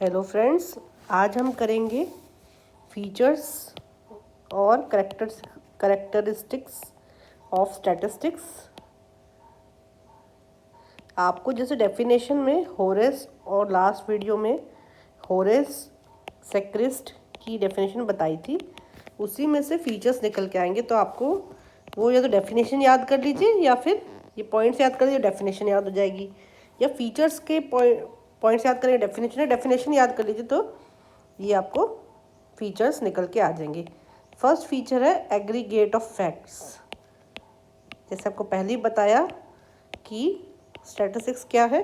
Hello friends, आज हम करेंगे फीचर्स और करेक्टरिस्टिक्स ऑफ स्टैटिस्टिक्स। आपको जैसे डेफिनेशन में होरेस और लास्ट वीडियो में होरेस सेक्रिस्ट की डेफिनेशन बताई थी, उसी में से फीचर्स निकल के आएंगे। तो आपको वो या तो डेफिनेशन याद कर लीजिए या फिर ये पॉइंट्स याद कर लीजिए, डेफिनेशन याद हो जाएगी, या फीचर्स के पॉइंट्स याद करेंगे, डेफिनेशन याद कर लीजिए, तो ये आपको फीचर्स निकल के आ जाएंगे। फर्स्ट फीचर है एग्रीगेट ऑफ फैक्ट्स। जैसे आपको पहले ही बताया कि स्टैटिस्टिक्स क्या है,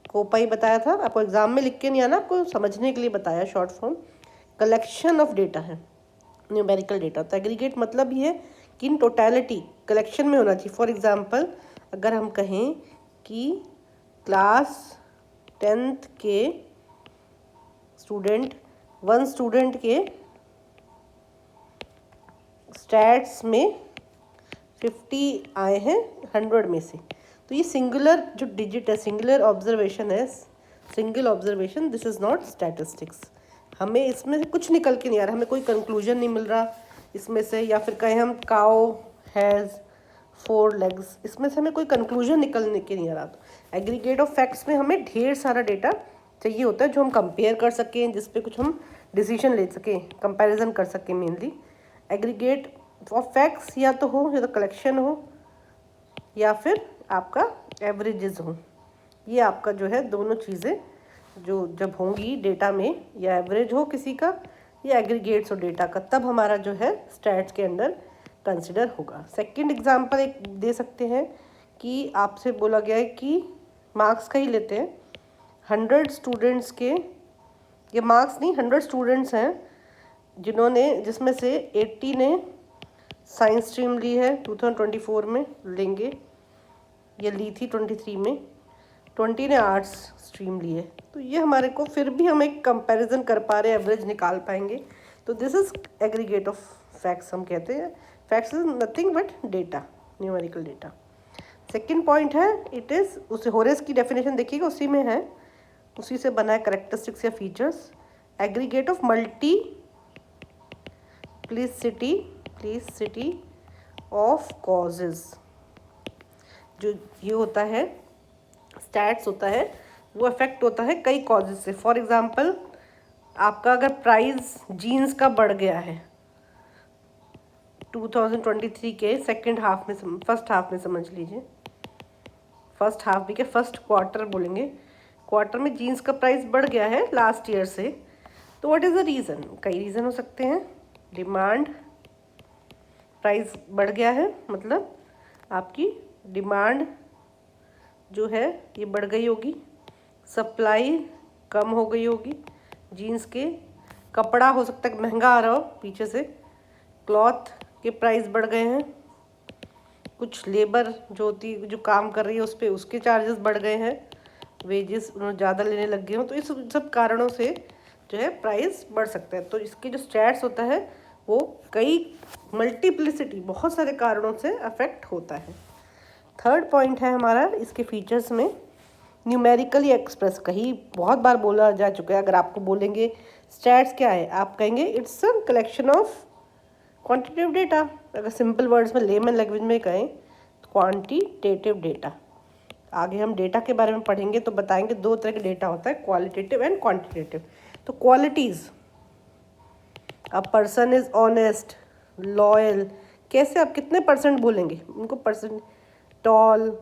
कोपा ही बताया था, आपको एग्जाम में लिख के नहीं आना, आपको समझने के लिए बताया। Short form collection of data है, न्यूमेरिकल डेटा। तो एग्रीगेट मतलब ये है कि इन टोटलिटी कलेक्शन में होना चाहिए। फॉर एग्जांपल अगर हम कहें कि क्लास 10th के वन स्टूडेंट के स्टैट्स में 50 आए हैं 100 में से, तो ये सिंगुलर जो डिजिट है, सिंगुलर ऑब्जर्वेशन है, single observation, this is not statistics. हमें इसमें से कुछ निकल के नहीं आ रहा, हमें कोई कंक्लूजन नहीं मिल रहा इसमें से। या फिर कहें हम काउ हैज़ 4 legs, इसमें से हमें कोई कंक्लूजन निकलने के नहीं आ रहा। तो एग्रीगेट ऑफ फैक्ट्स में हमें ढेर सारा डेटा चाहिए होता है जो हम कंपेयर कर सकें, जिस पे कुछ हम डिसीजन ले सकें, कंपैरिजन कर सकें। मेनली एग्रीगेट ऑफ फैक्ट्स या तो हो, या तो कलेक्शन हो, या फिर आपका एवरेजेस हो। ये आपका जो है दोनों चीज़ें जो जब होंगी डेटा में, या एवरेज हो किसी का या एग्रीगेट्स हो डेटा का, तब हमारा जो है स्टैट्स के अंदर कंसिडर होगा। सेकंड एग्जांपल एक दे सकते हैं कि आपसे बोला गया है कि मार्क्स का ही लेते हैं, 100 स्टूडेंट्स के, ये मार्क्स नहीं, 100 स्टूडेंट्स हैं जिसमें से 80 ने साइंस स्ट्रीम ली है 2024 में, लेंगे, ये ली थी 23 में, 20 ने आर्ट्स स्ट्रीम ली है। तो ये हमारे को फिर भी हम एक कंपैरिजन कर पा रहे हैं, एवरेज निकाल पाएंगे। तो this is aggregate of facts हम कहते हैं। Facts is nothing but data, numerical data. Second point है इट इज़, उसे होरेस की डेफिनेशन देखिएगा, उसी में है, उसी से बना है करेक्टरिस्टिक्स या features. Aggregate of multiplicity of causes. जो ये होता है स्टैट्स होता है, वो अफेक्ट होता है कई कॉजेज से। फॉर एग्जांपल आपका अगर प्राइस जीन्स का बढ़ गया है 2023 के सेकंड हाफ में, फर्स्ट हाफ में समझ लीजिए, फर्स्ट हाफ भी क्या, फर्स्ट क्वार्टर बोलेंगे, क्वार्टर में जीन्स का प्राइस बढ़ गया है लास्ट ईयर से, तो व्हाट इज़ द रीज़न? कई रीज़न हो सकते हैं। डिमांड, प्राइस बढ़ गया है मतलब आपकी डिमांड जो है ये बढ़ गई होगी, सप्लाई कम हो गई होगी जीन्स के, कपड़ा हो सकता है महंगा आ रहा हो पीछे से, क्लॉथ के प्राइस बढ़ गए हैं, कुछ लेबर जो होती जो काम कर रही है उस पर उसके चार्जेस बढ़ गए हैं, वेजेस उन्होंने ज़्यादा लेने लग गए हो, तो इस सब कारणों से जो है प्राइस बढ़ सकता है। तो इसके जो स्टैट्स होता है वो कई मल्टीप्लिसिटी, बहुत सारे कारणों से अफेक्ट होता है। थर्ड पॉइंट है हमारा इसके फीचर्स में न्यूमेरिकली एक्सप्रेस। कहीं बहुत बार बोला जा चुका है, अगर आपको बोलेंगे स्टैट्स क्या है, आप कहेंगे it's a collection of quantitative data. अगर सिंपल वर्ड्स में, लेमन लैंग्वेज में कहें तो क्वांटिटेटिव डेटा। आगे हम डेटा के बारे में पढ़ेंगे तो बताएंगे दो तरह के डेटा होता है, क्वालिटेटिव एंड क्वांटिटेटिव। तो qualities, a person is honest, loyal, कैसे आप कितने परसेंट बोलेंगे उनको, परसेंट, टॉल,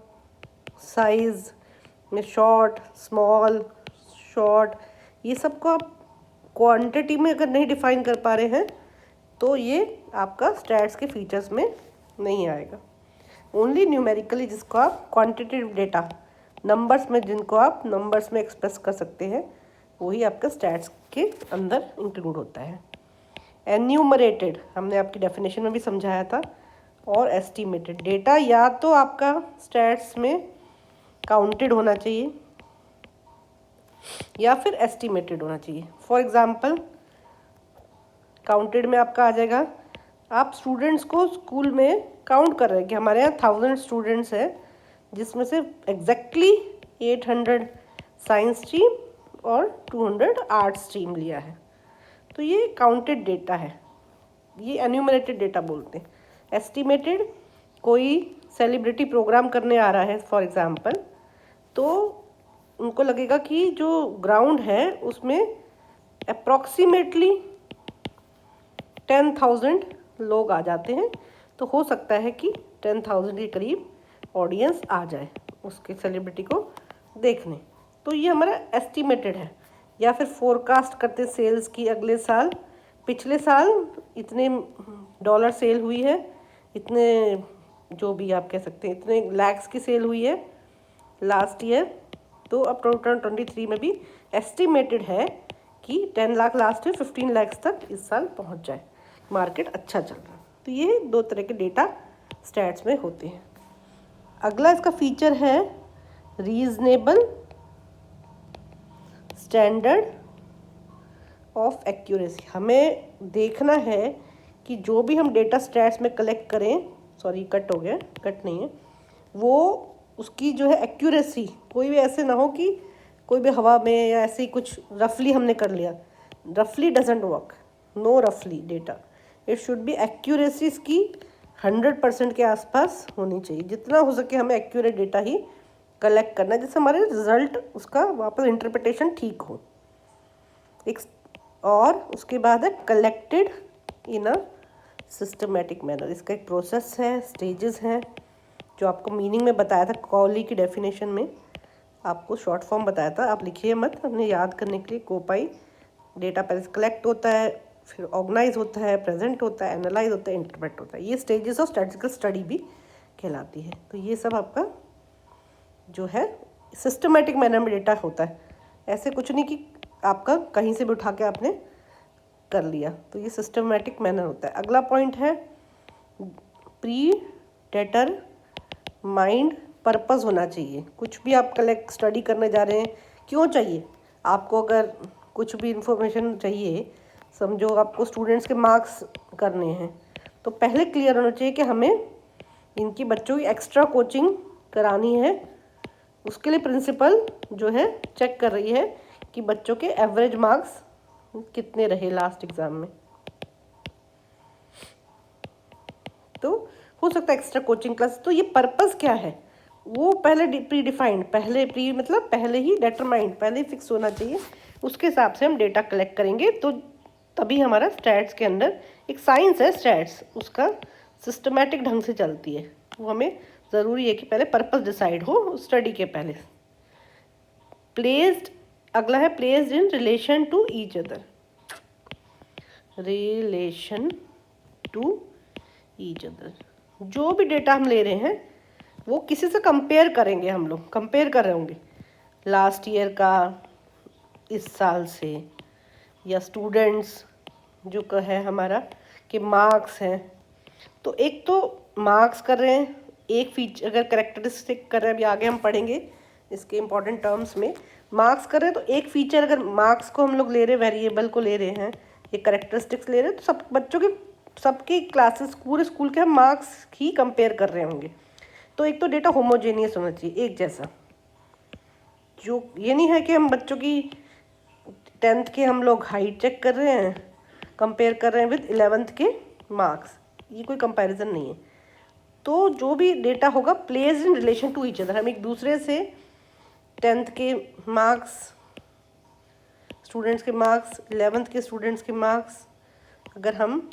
साइज में, शॉर्ट, स्मॉल, शॉर्ट, ये सब को आप क्वांटिटी में अगर नहीं डिफाइन कर पा रहे हैं तो ये आपका स्टैट्स के फीचर्स में नहीं आएगा। ओनली न्यूमेरिकली, जिसको आप क्वांटिटेटिव डेटा, नंबर्स में, जिनको आप नंबर्स में एक्सप्रेस कर सकते हैं, वही आपका स्टैट्स के अंदर इंक्लूड होता है। एन्यूमरेटेड हमने आपकी डेफिनेशन में भी समझाया था, और एस्टिमेटेड डेटा या तो आपका स्टैट्स में काउंटेड होना चाहिए या फिर एस्टिमेटेड होना चाहिए। फॉर एग्जांपल काउंटेड में आपका आ जाएगा, आप स्टूडेंट्स को स्कूल में काउंट कर रहे हैं कि हमारे यहाँ 1000 स्टूडेंट्स हैं, जिसमें से एग्जैक्टली 800 साइंस स्ट्रीम और 200 आर्ट स्ट्रीम लिया है। तो ये काउंटेड डेटा है, ये एन्यूमरेटेड डेटा बोलते हैं। एस्टिमेटेड, कोई सेलिब्रिटी प्रोग्राम करने आ रहा है फॉर एग्जांपल, तो उनको लगेगा कि जो ग्राउंड है उसमें अप्रॉक्सीमेटली 10,000 लोग आ जाते हैं, तो हो सकता है कि 10,000 के करीब ऑडियंस आ जाए उसके सेलिब्रिटी को देखने। तो ये हमारा एस्टिमेटेड है। या फिर फोरकास्ट करते सेल्स की, अगले साल, पिछले साल इतने डॉलर सेल हुई है, इतने जो भी आप कह सकते हैं, इतने लैक्स की सेल हुई है लास्ट ईयर। तो अब 2023 में भी एस्टिमेटेड है कि 10 लाख लास्ट ईयर, 15 लाख तक इस साल पहुंच जाए, मार्केट अच्छा चल रहा है। तो ये 2 तरह के डेटा स्टैट्स में होते हैं। अगला इसका फीचर है रीजनेबल स्टैंडर्ड ऑफ एक्यूरेसी। हमें देखना है कि जो भी हम डेटा स्टैट्स में कलेक्ट करें, सॉरी कट हो गया, कट नहीं है, वो उसकी जो है एक्यूरेसी कोई भी ऐसे ना हो कि कोई भी हवा में या ऐसे ही कुछ रफली हमने कर लिया। रफली डजेंट वर्क, नो रफली data, it should be accuracy इसकी 100% के आसपास होनी चाहिए। जितना हो सके हमें एक्यूरेट डेटा ही कलेक्ट करना है, जिससे हमारे रिजल्ट उसका वापस इंटरप्रिटेशन ठीक हो। एक और उसके बाद है collected in a systematic manner. इसका एक प्रोसेस है, स्टेजेस हैं, जो आपको मीनिंग में बताया था कॉली की डेफिनेशन में, आपको शॉर्ट फॉर्म बताया था, आप लिखिए मत, हमने याद करने के लिए। कोपाई, डेटा पहले कलेक्ट होता है, फिर ऑर्गेनाइज होता है, प्रेजेंट होता है, एनालाइज होता है, इंटरप्रेट होता है। ये स्टेजेस ऑफ स्टैटिस्टिकल स्टडी भी कहलाती है। तो ये सब आपका जो है सिस्टमेटिक मैनर में डेटा होता है, ऐसे कुछ नहीं कि आपका कहीं से भी उठा के आपने कर लिया। तो ये सिस्टमेटिक मैनर होता है। अगला पॉइंट है प्री डेटर माइंड पर्पस होना चाहिए। कुछ भी आप कलेक्ट स्टडी करने जा रहे हैं, क्यों चाहिए आपको? अगर कुछ भी इंफॉर्मेशन चाहिए, समझो आपको स्टूडेंट्स के मार्क्स करने हैं, तो पहले क्लियर होना चाहिए कि हमें इनकी बच्चों की एक्स्ट्रा कोचिंग करानी है। उसके लिए प्रिंसिपल जो है चेक कर रही है कि बच्चों के एवरेज मार्क्स कितने रहे लास्ट एग्ज़ाम में। तो हो सकता है एक्स्ट्रा कोचिंग क्लास। तो ये पर्पस क्या है वो पहले प्री डिफाइंड, पहले प्री मतलब पहले ही डिटरमाइंड, पहले ही फिक्स होना चाहिए। उसके हिसाब से हम डेटा कलेक्ट करेंगे, तो तभी हमारा स्टैट्स के अंदर एक साइंस है स्टैट्स, उसका सिस्टमेटिक ढंग से चलती है। वो हमें ज़रूरी है कि पहले पर्पस डिसाइड हो स्टडी के पहले। प्लेस्ड, अगला है placed in relation to each other. Relation to each other, जो भी डेटा हम ले रहे हैं वो किसी से कंपेयर करेंगे, हम लोग कंपेयर कर रहे होंगे लास्ट ईयर का इस साल से, या स्टूडेंट्स जो का है हमारा कि मार्क्स हैं। तो एक तो मार्क्स कर रहे हैं, एक फीचर अगर करेक्टरिस्टिक कर रहे हैं, अभी आगे हम पढ़ेंगे इसके इंपॉर्टेंट टर्म्स में। मार्क्स कर रहे हैं तो एक फीचर, अगर मार्क्स को हम लोग ले रहे, वेरिएबल को ले रहे हैं, ये करेक्टरिस्टिक्स ले रहे हैं, तो सब बच्चों के सबकी क्लासेस पूरे स्कूल के हम मार्क्स ही कंपेयर कर रहे होंगे। तो एक तो डेटा होमोजेनियस होना चाहिए, एक जैसा। जो ये नहीं है कि हम बच्चों की 10th के हम लोग हाइट चेक कर रहे हैं, कंपेयर कर रहे हैं विद 11th के मार्क्स, ये कोई कंपैरिजन नहीं है। तो जो भी डेटा होगा placed in relation to each other, हम एक दूसरे से 10th के मार्क्स, स्टूडेंट्स के मार्क्स, 11th के स्टूडेंट्स के मार्क्स अगर हम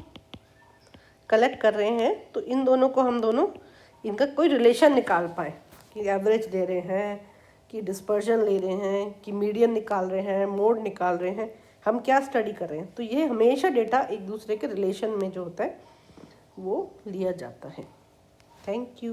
कलेक्ट कर रहे हैं, तो इन दोनों को हम दोनों इनका कोई रिलेशन निकाल पाए कि एवरेज ले रहे हैं, कि डिस्पर्जन ले रहे हैं, कि मीडियन निकाल रहे हैं, मोड निकाल रहे हैं, हम क्या स्टडी कर रहे हैं। तो ये हमेशा डेटा एक दूसरे के रिलेशन में जो होता है वो लिया जाता है। Thank you.